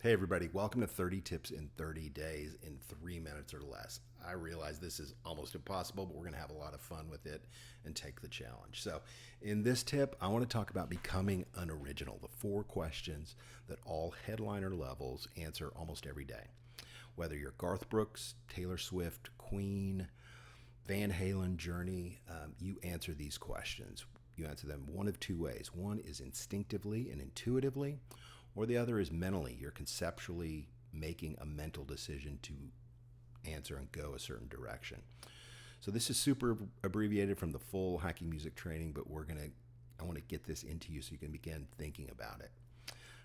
Hey, everybody, welcome to 30 Tips in 30 Days in 3 minutes or less. I realize this is almost impossible, but we're going to have a lot of fun with it and take the challenge. So, in this tip, I want to talk about becoming unoriginal, the 4 questions that all headliner levels answer almost every day. Whether you're Garth Brooks, Taylor Swift, Queen, Van Halen, Journey, you answer these questions. You answer them one of 2 ways. One is instinctively and intuitively, or the other is mentally. You're conceptually making a mental decision to answer and go a certain direction. So this is super abbreviated from the full hacking music training, but I want to get this into you so you can begin thinking about it.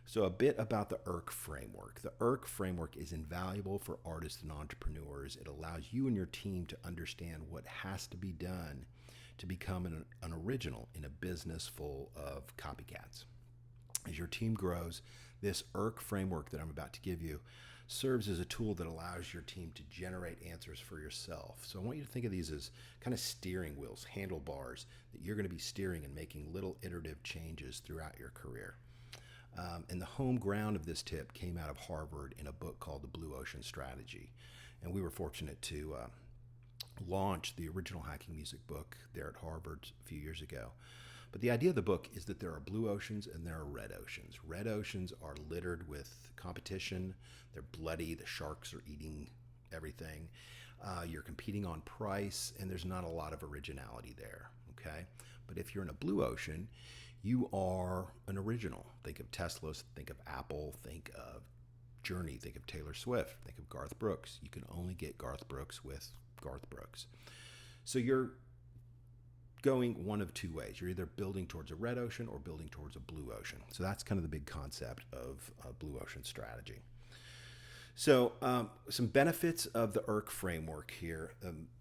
So a bit about the ERC framework. The ERC framework is invaluable for artists and entrepreneurs. It allows you and your team to understand what has to be done to become an original in a business full of copycats. As your team grows, this ERC framework that I'm about to give you serves as a tool that allows your team to generate answers for yourself. So I want you to think of these as kind of steering wheels, handlebars that you're going to be steering and making little iterative changes throughout your career. And the home ground of this tip came out of Harvard in a book called The Blue Ocean Strategy. And we were fortunate to launch the original hacking music book there at Harvard a few years ago. But the idea of the book is that there are blue oceans and there are red oceans. Red oceans are littered with competition. They're bloody. The sharks are eating everything. You're competing on price, and there's not a lot of originality there, okay? But if you're in a blue ocean, you are an original. Think of Tesla, think of Apple, think of Journey, think of Taylor Swift, think of Garth Brooks. You can only get Garth Brooks with Garth Brooks. So you're going one of 2 ways. You're either building towards a red ocean or building towards a blue ocean. So that's kind of the big concept of blue ocean strategy. So some benefits of the ERC framework here.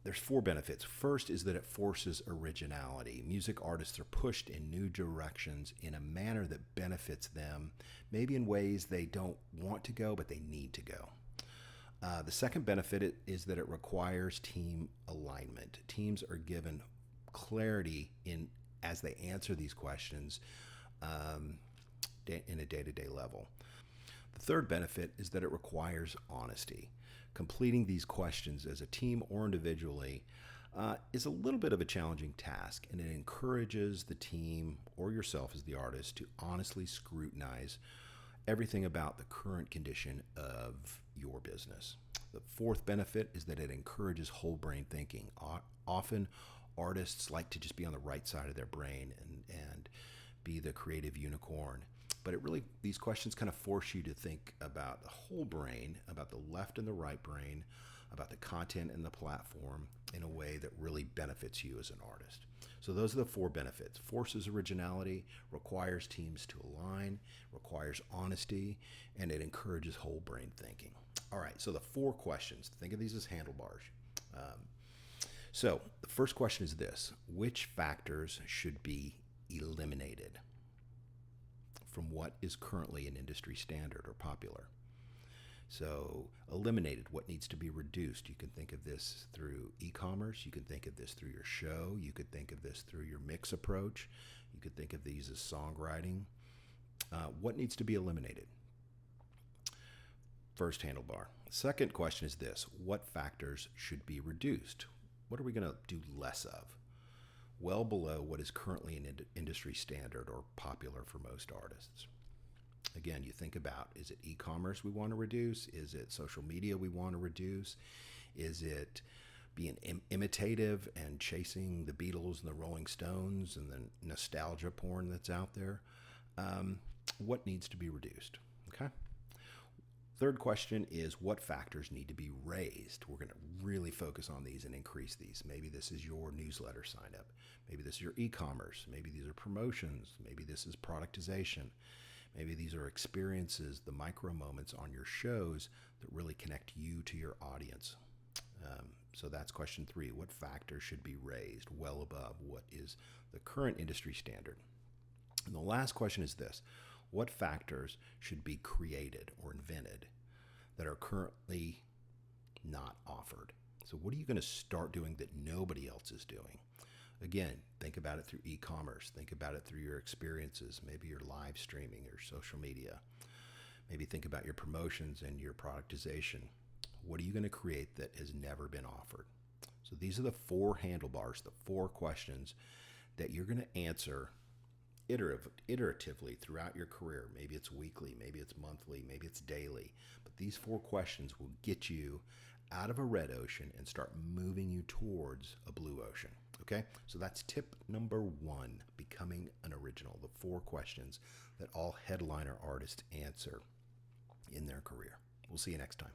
There's 4 benefits. First is that it forces originality. Music artists are pushed in new directions in a manner that benefits them, maybe in ways they don't want to go, but they need to go. The second benefit is that it requires team alignment. Teams are given clarity as they answer these questions in a day-to-day level. The third benefit is that it requires honesty. Completing these questions as a team or individually is a little bit of a challenging task, and it encourages the team or yourself as the artist to honestly scrutinize everything about the current condition of your business. The fourth benefit is that it encourages whole brain thinking. Often, artists like to just be on the right side of their brain and be the creative unicorn. But these questions kind of force you to think about the whole brain, about the left and the right brain, about the content and the platform in a way that really benefits you as an artist. So those are the 4 benefits. Forces originality, requires teams to align, requires honesty, and it encourages whole brain thinking. All right, so the 4 questions, think of these as handlebars. So the first question is this: which factors should be eliminated from what is currently an industry standard or popular? So eliminated, what needs to be reduced? You can think of this through e-commerce. You can think of this through your show. You could think of this through your mix approach. You could think of these as songwriting. What needs to be eliminated? First handlebar. Second question is this: what factors should be reduced? What are we going to do less of? Well below what is currently an industry standard or popular for most artists. Again, you think about, is it e-commerce we want to reduce? Is it social media we want to reduce? Is it being imitative and chasing the Beatles and the Rolling Stones and the nostalgia porn that's out there? What needs to be reduced? Okay. Third question is, what factors need to be raised? We're going to really focus on these and increase these. Maybe this is your newsletter sign up. Maybe this is your e-commerce. Maybe these are promotions. Maybe this is productization. Maybe these are experiences, the micro moments on your shows that really connect you to your audience. So that's question 3. What factors should be raised well above what is the current industry standard? And the last question is this: what factors should be created or invented that are currently not offered? So what are you going to start doing that nobody else is doing? Again, think about it through e-commerce. Think about it through your experiences, maybe your live streaming or social media. Maybe think about your promotions and your productization. What are you going to create that has never been offered? So these are the 4 handlebars, the 4 questions that you're going to answer iteratively throughout your career. Maybe it's weekly, maybe it's monthly, maybe it's daily. But these 4 questions will get you out of a red ocean and start moving you towards a blue ocean. Okay? So that's tip number 1, becoming an original. The 4 questions that all headliner artists answer in their career. We'll see you next time.